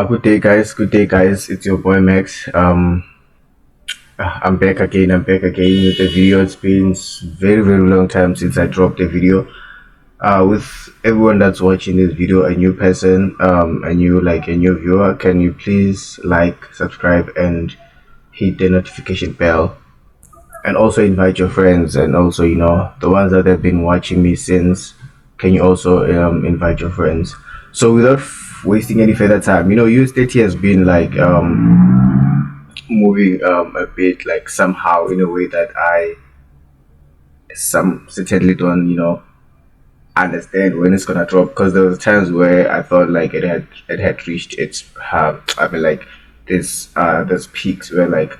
Good day, guys. Good day, guys. It's your boy Max. I'm back again. I'm back again with the video. It's been very, very long time since I dropped a video. With everyone that's watching this video, a new person, a new viewer, can you please like, subscribe, and hit the notification bell, and also invite your friends, and also the ones that have been watching me since. Can you also invite your friends? So without wasting any further time, US30 has been like moving a bit like somehow in a way that I certainly don't understand when it's gonna drop, because there was times where I thought like it had reached its I mean like this peaks where like,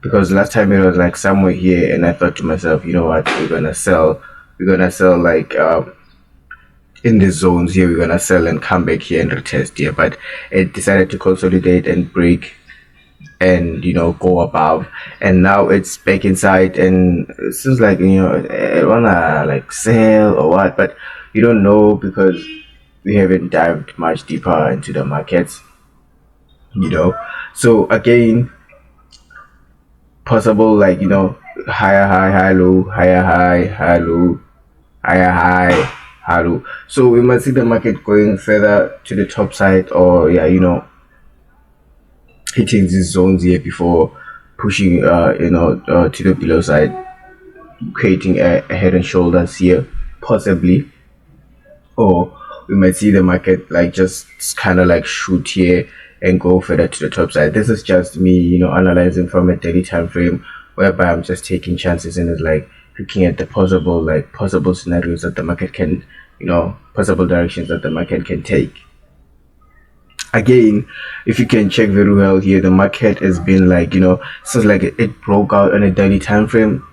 because last time it was like somewhere here, and I thought to myself, you know what, we're gonna sell like in the zones here, we're gonna sell and come back here and retest here, but it decided to consolidate and break and go above, and now it's back inside, and it seems like it wanna like sell or what, but you don't know because we haven't dived much deeper into the markets. So again, possible like higher high, high low, higher high, high low, higher high, hello. So we might see the market going further to the top side, or hitting these zones here before pushing to the below side, creating a head and shoulders here possibly, or we might see the market like just kind of like shoot here and go further to the top side. This is just me analyzing from a daily time frame, whereby I'm just taking chances and it's like looking at the possible scenarios that the market can possible directions that the market can take. Again, if you can check very well here, the market has been like since like it broke out on a daily time frame,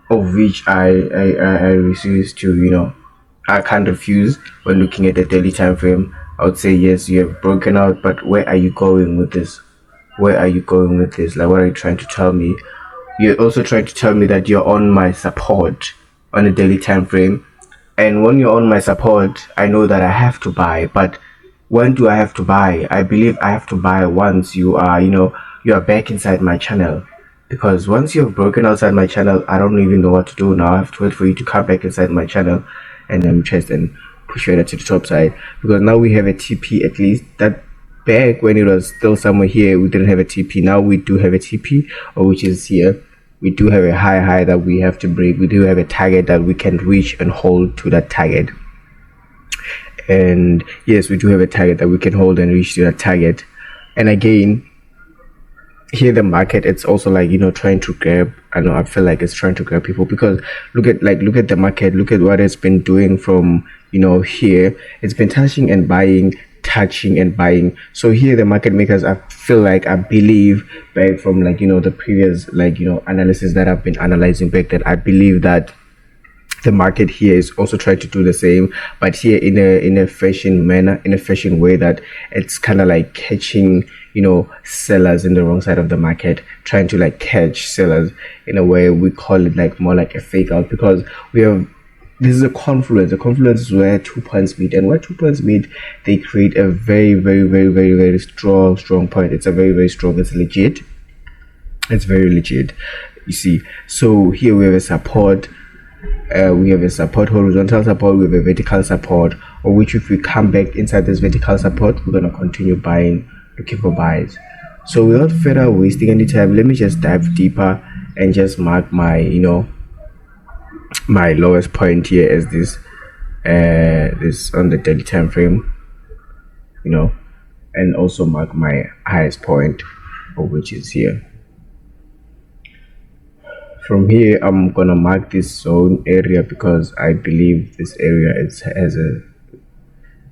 of which I refuse to I can't refuse when looking at the daily time frame. I would say yes, you have broken out, but where are you going with this? Where are you going with this? Like, what are you trying to tell me? You're also trying to tell me that you're on my support on a daily time frame, and when you're on my support, I know that I have to buy. But when do I have to buy? I believe I have to buy once you are you are back inside my channel, because once you've broken outside my channel, I don't even know what to do now. I have to wait for you to come back inside my channel and then test and push further to the top side, because now we have a TP. At least that back when it was still somewhere here, we didn't have a TP. Now we do have a TP, or which is here. We do have a high that we have to break. We do have a target that we can reach and hold to that target. And yes, we do have a target that we can hold and reach to that target. And again, here the market, it's also like trying to grab, I feel like it's trying to grab people, because look at the market, look at what it's been doing from here. It's been touching and buying, touching and buying. So here the market makers, I feel like, I believe, back from like the previous analysis that I've been analyzing back, that I believe that the market here is also trying to do the same, but here in a fashion manner, in a fashion way, that it's kind of like catching sellers in the wrong side of the market, trying to like catch sellers in a way. We call it like more like a fake out, because this is a confluence. A confluence is where 2 points meet, and where 2 points meet, they create a very, very, very, very, very strong point. It's a very, very strong. It's legit. It's very legit. You see. So here we have a support. We have a support, horizontal support. We have a vertical support, or which if we come back inside this vertical support, we're gonna continue buying, looking for buys. So without further wasting any time, let me just dive deeper and just mark my my lowest point here as this on the daily time frame, and also mark my highest point of which is here. From here, I'm gonna mark this zone area because I believe this area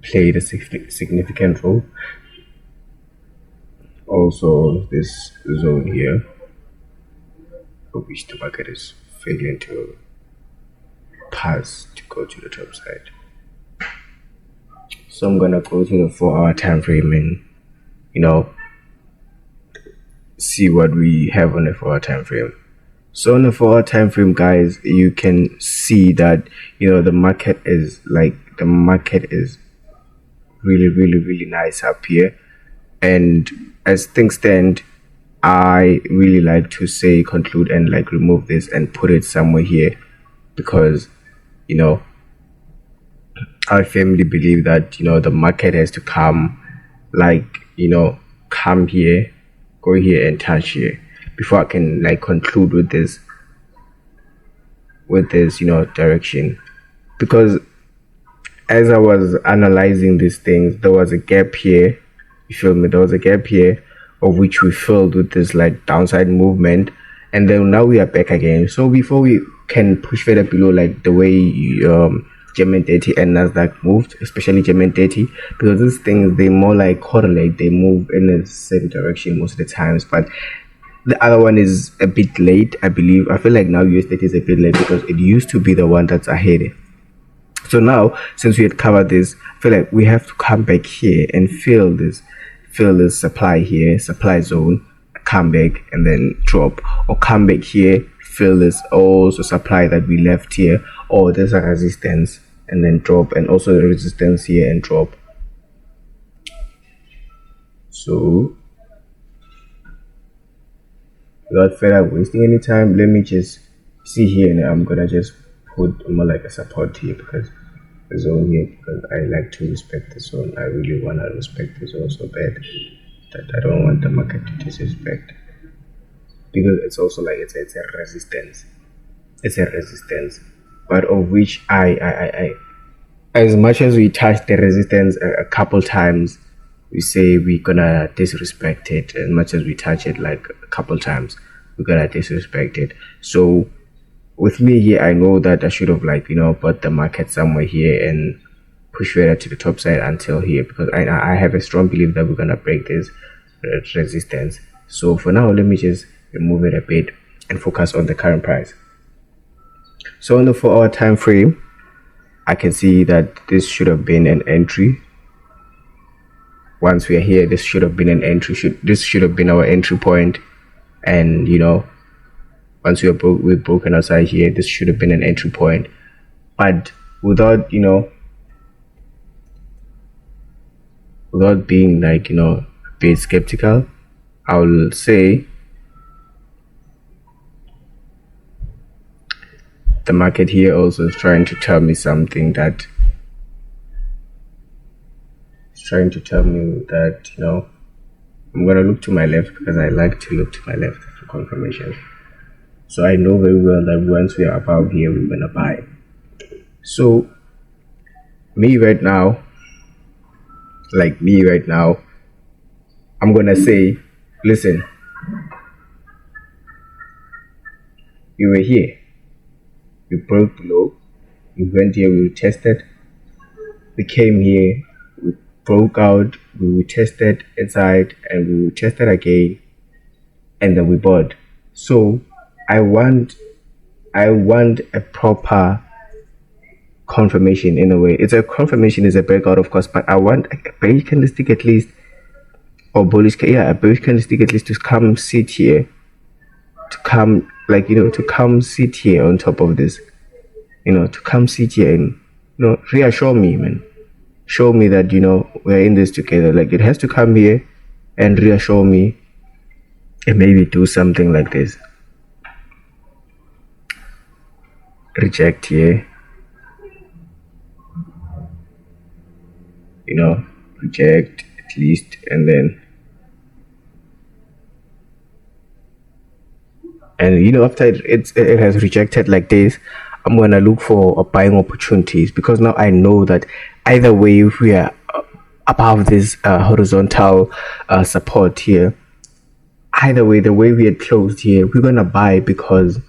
played a significant role. Also, this zone here, for which the market is failing to pass to go to the top side. So I'm gonna go to the 4-hour time frame and see what we have on the 4-hour time frame. So on the 4-hour time frame, guys, you can see that the market is really, really, really nice up here. And as things stand, I really like to say conclude and remove this and put it somewhere here, because I firmly believe that the market has to come come here, go here and touch here before I can conclude with this direction. Because as I was analyzing these things, there was a gap here, you feel me, there was a gap here of which we filled with this downside movement, and then now we are back again. So before we can push further below, the way German 30 and Nasdaq moved, especially German 30, because these things, they more correlate, they move in the same direction most of the times. But the other one is a bit late, I believe. I feel like now US 30 is a bit late because it used to be the one that's ahead. So now, since we had covered this, I feel like we have to come back here and fill this supply here, supply zone, come back and then drop, or come back here, fill this also supply that we left here, or there's a resistance and then drop, and also the resistance here and drop. So without further wasting any time, let me just see here, and I'm gonna just put more a support here, because the zone here, because I like to respect the zone. I really want to respect the zone so bad that I don't want the market to disrespect, because it's also it's a resistance. It's a resistance, but of which I as much as we touch the resistance a couple times, we say we're gonna disrespect it. As much as we touch it a couple times, we're gonna disrespect it. So with me here, I know that I should have put the market somewhere here and push further to the top side until here, because I have a strong belief that we're gonna break this resistance. So for now, let me just remove it a bit and focus on the current price. So on the 4-hour time frame, I can see that this should have been an entry. Once we are here, this should have been an entry. This should have been our entry point, and once we've broken outside here, this should have been an entry point. But without without being a bit skeptical, I will say the market here also is trying to tell me something, that it's trying to tell me that I'm gonna look to my left, because I like to look to my left for confirmation. So I know very well that once we are above here, we're gonna buy. So me right now, I'm gonna say, listen, we were here, we broke below, we went here, we tested, we came here, we broke out, we tested inside, and we tested again, and then we bought. So I want a proper confirmation. In a way, it's a confirmation, is a breakout, of course, but I want a bearish candlestick at least, or bullish, a bearish candlestick at least, to come sit here, to come to come sit here on top of this, to come sit here and reassure me, man, show me that we're in this together. It has to come here and reassure me, and maybe do something like this. Reject here, reject at least, and then after it has rejected like this, I'm gonna look for buying opportunities, because now I know that either way, if we are above this horizontal support here, either way, the way we had closed here, we're gonna buy because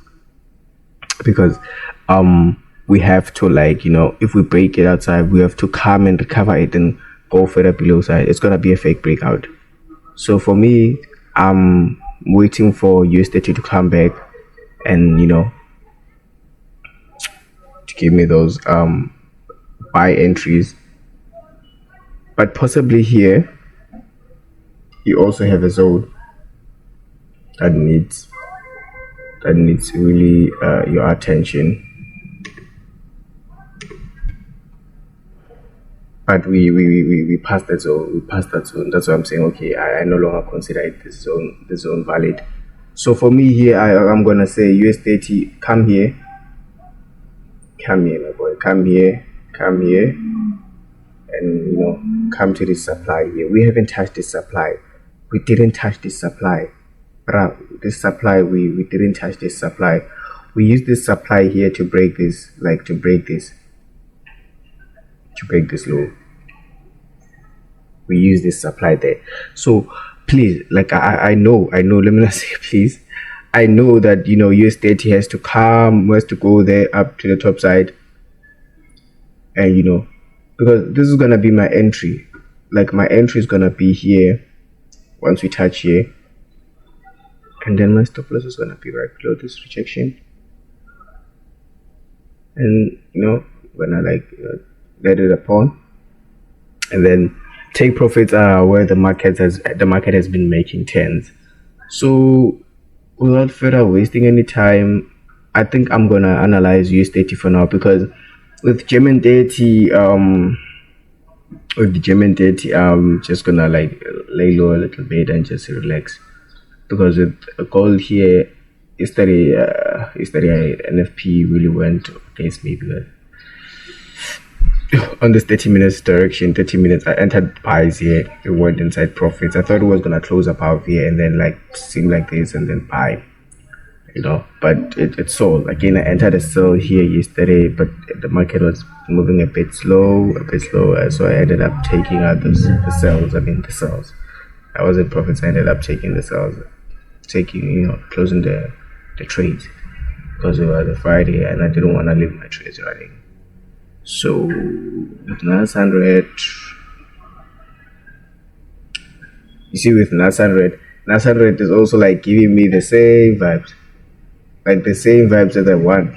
we have to, like, if we break it outside, we have to come and recover it and go further below side. It's gonna be a fake breakout. So for me, I'm waiting for USDT to come back and to give me those buy entries. But possibly here you also have a zone that needs really your attention. But we passed that zone. That's why I'm saying, okay, I no longer consider this zone valid. So for me here, I'm gonna say US30, come here, my boy, come here, and come to this supply here. We haven't touched this supply. We didn't touch this supply. This supply, we didn't touch this supply. We used this supply here to break this, to break this low. We use this supply there. So please, I know, let me not say please, I know that US30 has to go there up to the top side, and because this is gonna be my entry. My entry is gonna be here once we touch here, and then my stop loss is gonna be right below this rejection, and when I let it upon, and then take profits where the market has been making tens. So without further wasting any time, I think I'm gonna analyze US30 for now, because with German 30, I'm just gonna lay low a little bit and just relax, because with gold here, yesterday NFP really went against me, because on this 30 minutes direction, 30 minutes, I entered buys here. It went inside profits. I thought it was gonna close above here and then seem like this and then buy, but it sold again. I entered a sell here yesterday, but the market was moving a bit slow, so I ended up taking out the sells. The sells. I was in profits. I ended up taking the sells, closing the trades, because it was a Friday and I didn't want to leave my trades running. So with NAS100, you see, with NAS100 is also giving me the same vibes, the same vibes that I want,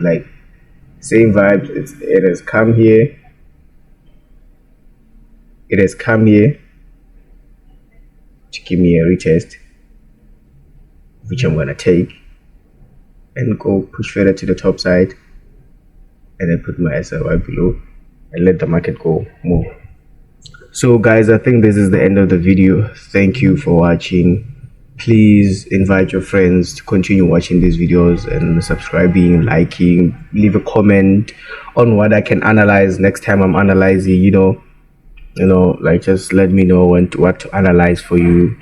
same vibes. It has come here. It has come here to give me a retest, which I'm gonna take and go push further to the top side, and then put my SLY below and let the market go move. So guys, I think this is the end of the video. Thank you for watching. Please invite your friends to continue watching these videos and subscribing, liking, leave a comment on what I can analyze next time I'm analyzing. Just let me know what to analyze for you,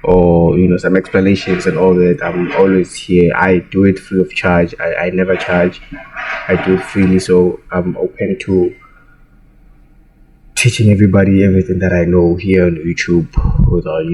or some explanations and all that. I'm always here. I do it free of charge. I never charge. I do it freely, so I'm open to teaching everybody everything that I know here on YouTube without